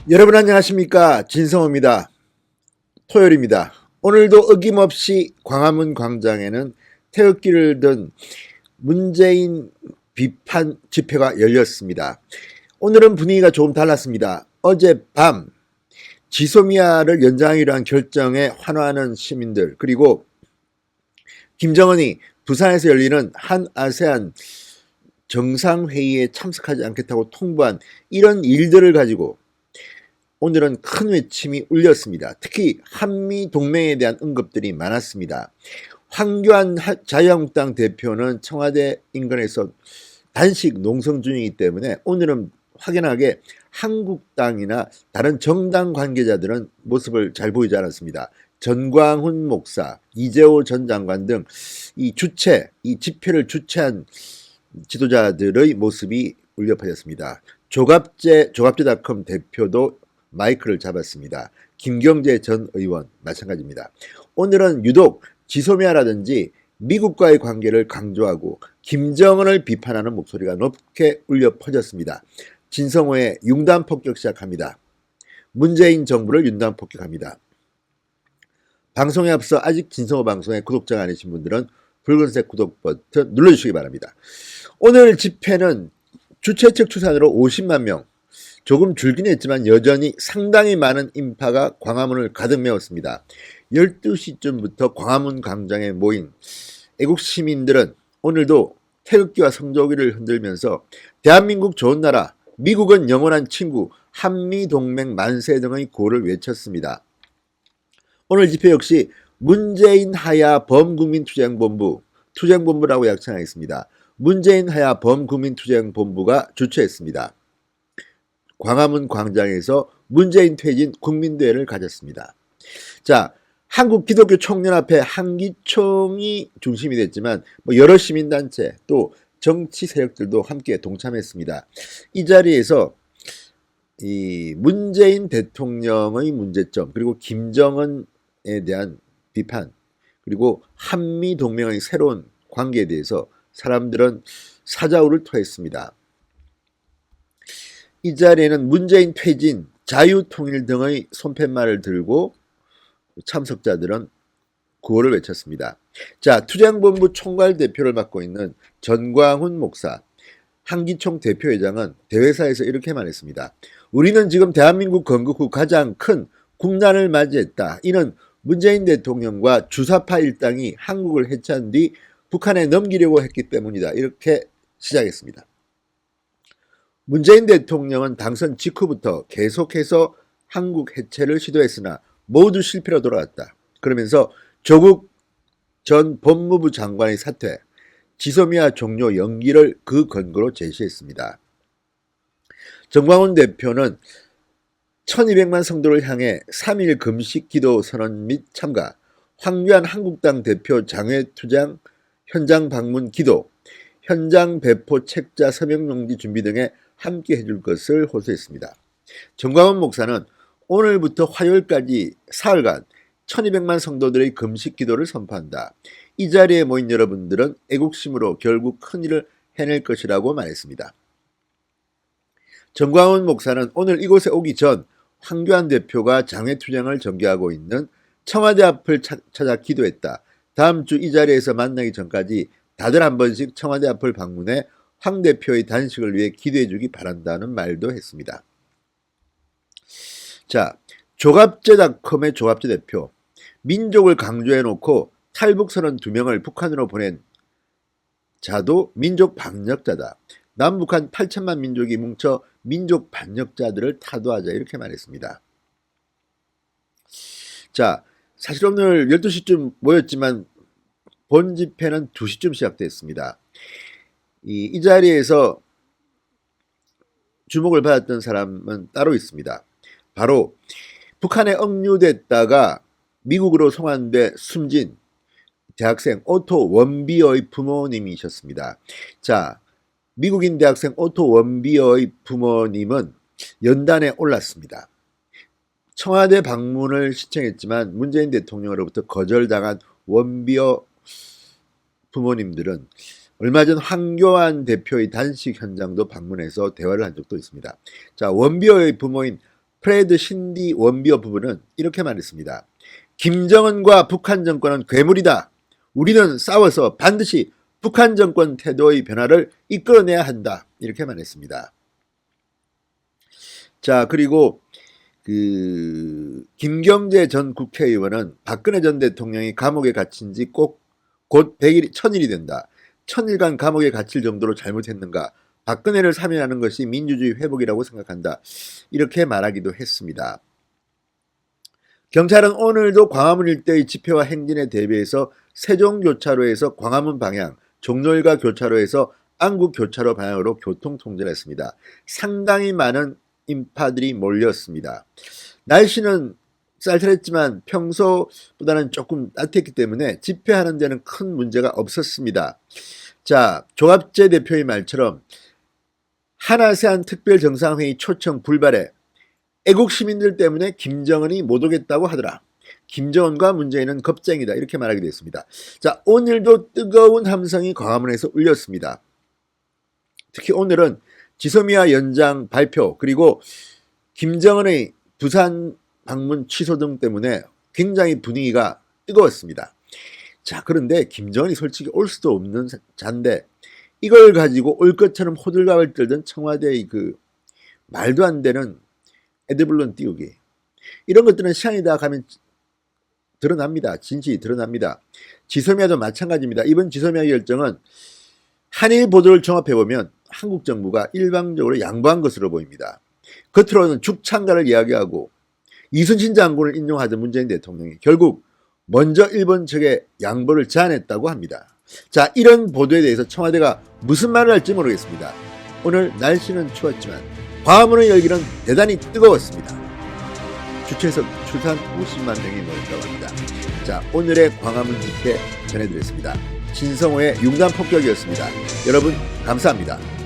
여러분 안녕하십니까? 진성호입니다. 토요일입니다. 오늘도 어김없이 광화문 광장에는 태극기를 든 문재인 비판 집회가 열렸습니다. 오늘은 분위기가 조금 달랐습니다. 어젯밤 지소미아를 연장하기로 한 결정에 환호하는 시민들, 그리고 김정은이 부산에서 열리는 한아세안 정상회의에 참석하지 않겠다고 통보한 이런 일들을 가지고 오늘은 큰 외침이 울렸습니다. 특히 한미동맹에 대한 언급들이 많았습니다. 황교안 자유한국당 대표는 청와대 인근에서 단식 농성 중이기 때문에 오늘은 확연하게 한국당이나 다른 정당 관계자들은 모습을 잘 보이지 않았습니다. 전광훈 목사, 이재호 전 장관 등 이 집회를 주최한 지도자들의 모습이 울려 퍼졌습니다. 조갑제닷컴 대표도 마이크를 잡았습니다. 김경재 전 의원 마찬가지입니다. 오늘은 유독 지소미아라든지 미국과의 관계를 강조하고 김정은을 비판하는 목소리가 높게 울려 퍼졌습니다. 진성호의 융단 폭격 시작합니다. 문재인 정부를 융단 폭격합니다. 방송에 앞서 아직 진성호 방송에 구독자가 아니신 분들은 붉은색 구독 버튼 눌러주시기 바랍니다. 오늘 집회는 주최 측 추산으로 50만 명, 조금 줄긴 했지만 여전히 상당히 많은 인파가 광화문을 가득 메웠습니다. 12시쯤부터 광화문 광장에 모인 애국 시민들은 오늘도 태극기와 성조기를 흔들면서 대한민국 좋은 나라, 미국은 영원한 친구, 한미동맹 만세 등의 구호를 외쳤습니다. 오늘 집회 역시 문재인 하야 투쟁본부라고 약칭하겠습니다. 문재인 하야 범국민투쟁본부가 주최했습니다. 광화문 광장에서 문재인 퇴진 국민대회를 가졌습니다. 자, 한국기독교총연합회 한기총이 중심이 됐지만 여러 시민단체 또 정치 세력들도 함께 동참했습니다. 이 자리에서 이 문재인 대통령의 문제점, 그리고 김정은에 대한 비판, 그리고 한미동맹의 새로운 관계에 대해서 사람들은 사자우를 토했습니다. 이 자리에는 문재인 퇴진, 자유통일 등의 손팻말을 들고 참석자들은 구호를 외쳤습니다. 자, 투쟁본부 총괄 대표를 맡고 있는 전광훈 목사, 한기총 대표회장은 대회사에서 이렇게 말했습니다. 우리는 지금 대한민국 건국 후 가장 큰 국난을 맞이했다. 이는 문재인 대통령과 주사파 일당이 한국을 해체한 뒤 북한에 넘기려고 했기 때문이다. 이렇게 시작했습니다. 문재인 대통령은 당선 직후부터 계속해서 한국 해체를 시도했으나 모두 실패로 돌아왔다. 그러면서 조국 전 법무부 장관의 사퇴, 지소미아 종료 연기를 그 근거로 제시했습니다. 정광훈 대표는 1200만 성도를 향해 3일 금식 기도 선언 및 참가, 황교안 한국당 대표 장외투쟁 현장 방문 기도, 현장 배포 책자 서명용지 준비 등에 함께 해줄 것을 호소했습니다. 정광훈 목사는 오늘부터 화요일까지 사흘간 1200만 성도들의 금식 기도를 선포한다. 이 자리에 모인 여러분들은 애국심으로 결국 큰일을 해낼 것이라고 말했습니다. 정광훈 목사는 오늘 이곳에 오기 전 황교안 대표가 장외투쟁을 전개하고 있는 청와대 앞을 찾아 기도했다. 다음 주 이 자리에서 만나기 전까지 다들 한 번씩 청와대 앞을 방문해 황 대표의 단식을 위해 기도해 주기 바란다는 말도 했습니다. 자, 조갑제닷컴의 조갑제 대표, 민족을 강조해놓고 탈북 32명을 북한으로 보낸 자도 민족 반역자다. 남북한 8천만 민족이 뭉쳐 민족 반역자들을 타도하자, 이렇게 말했습니다. 자, 사실 오늘 12시쯤 모였지만 본 집회는 2시쯤 시작됐습니다. 이 자리에서 주목을 받았던 사람은 따로 있습니다. 바로 북한에 억류됐다가 미국으로 송환돼 숨진 대학생 오토 원비어의 부모님이셨습니다. 자, 미국인 대학생 오토 원비어의 부모님은 연단에 올랐습니다. 청와대 방문을 신청했지만 문재인 대통령으로부터 거절당한 원비어 부모님들은 얼마 전 황교안 대표의 단식 현장도 방문해서 대화를 한 적도 있습니다. 자, 원비어의 부모인 프레드 신디 원비어 부부는 이렇게 말했습니다. 김정은과 북한 정권은 괴물이다. 우리는 싸워서 반드시 북한 정권 태도의 변화를 이끌어내야 한다. 이렇게 말했습니다. 자, 그리고 김경재 전 국회의원은 박근혜 전 대통령이 감옥에 갇힌 지 곧 1000일이 된다. 1000일간 감옥에 갇힐 정도로 잘못했는가? 박근혜를 사면하는 것이 민주주의 회복이라고 생각한다. 이렇게 말하기도 했습니다. 경찰은 오늘도 광화문 일대의 집회와 행진에 대비해서 세종교차로에서 광화문 방향, 종로일가 교차로에서 안국교차로 방향으로 교통 통제를 했습니다. 상당히 많은 인파들이 몰렸습니다. 날씨는 쌀쌀했지만 평소보다는 조금 따뜻했기 때문에 집회하는 데는 큰 문제가 없었습니다. 자, 조갑재 대표의 말처럼 한아세안 특별정상회의 초청 불발에 애국 시민들 때문에 김정은이 못 오겠다고 하더라. 김정은과 문재인은 겁쟁이다. 이렇게 말하게 됐습니다. 자, 오늘도 뜨거운 함성이 광화문에서 울렸습니다. 특히 오늘은 지소미아 연장 발표 그리고 김정은의 부산 방문 취소 등 때문에 굉장히 분위기가 뜨거웠습니다. 자, 그런데 김정은이 솔직히 올 수도 없는 잔데 이걸 가지고 올 것처럼 호들갑을 떨던 청와대의 말도 안 되는 에드블론 띄우기, 이런 것들은 시간이 다 가면 드러납니다. 진실이 드러납니다. 지소미아도 마찬가지입니다. 이번 지소미아 결정은 한일 보도를 종합해보면 한국 정부가 일방적으로 양보한 것으로 보입니다. 겉으로는 죽창가를 이야기하고 이순신 장군을 인용하던 문재인 대통령이 결국 먼저 일본 측의 양보를 제안했다고 합니다. 자, 이런 보도에 대해서 청와대가 무슨 말을 할지 모르겠습니다. 오늘 날씨는 추웠지만 광화문의 열기는 대단히 뜨거웠습니다. 주최석 추산 50만 명이 모였다고 합니다. 자, 오늘의 광화문 집회 전해드렸습니다. 신성호의 융단 폭격이었습니다. 여러분 감사합니다.